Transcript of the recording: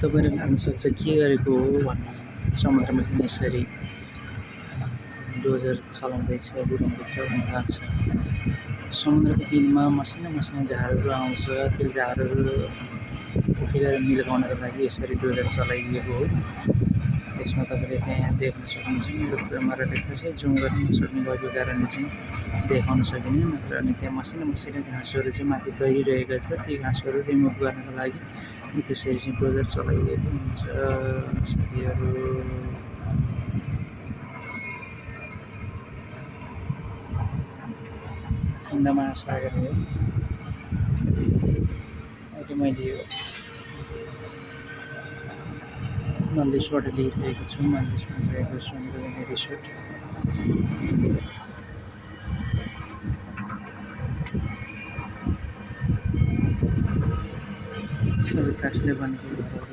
तपाईँले लाग्न सक्छ के गरेको हो भन्ने समुद्रमा किन यसरी डोजर चलाउँदैछ बुझाउँदैछ भन्ने लाग्छ। समुद्रको बिचमा मसिना मसिना झारहरू आउँछ, त्यो झारहरू उखेलेर मिल्काउनको लागि यसरी डोजर चलाइएको हो। त्यसमा तपाईँले त्यहाँ देख्न सक्नुहुन्छ। मेरो क्यामेराले खासै जुम गर्न नसक्ने भएको कारणले चाहिँ देखाउन सकिने नत्र। अनि त्यहाँ मसिना मसिना घाँसहरू चाहिँ माथि तैरिरहेका छ, ती घाँसहरू रिमुभ गर्नको लागि त्यसरी चाहिँ डोजर चलाइएको हुन्छ साथीहरू। हिन्द महासागर हो। अहिले मैले यो मल्देशबाट लिइरहेको छु। मल्देशमा रहेको सुन्दरबनी रिसोर्ट। सबै काठले बनेको घरहरू।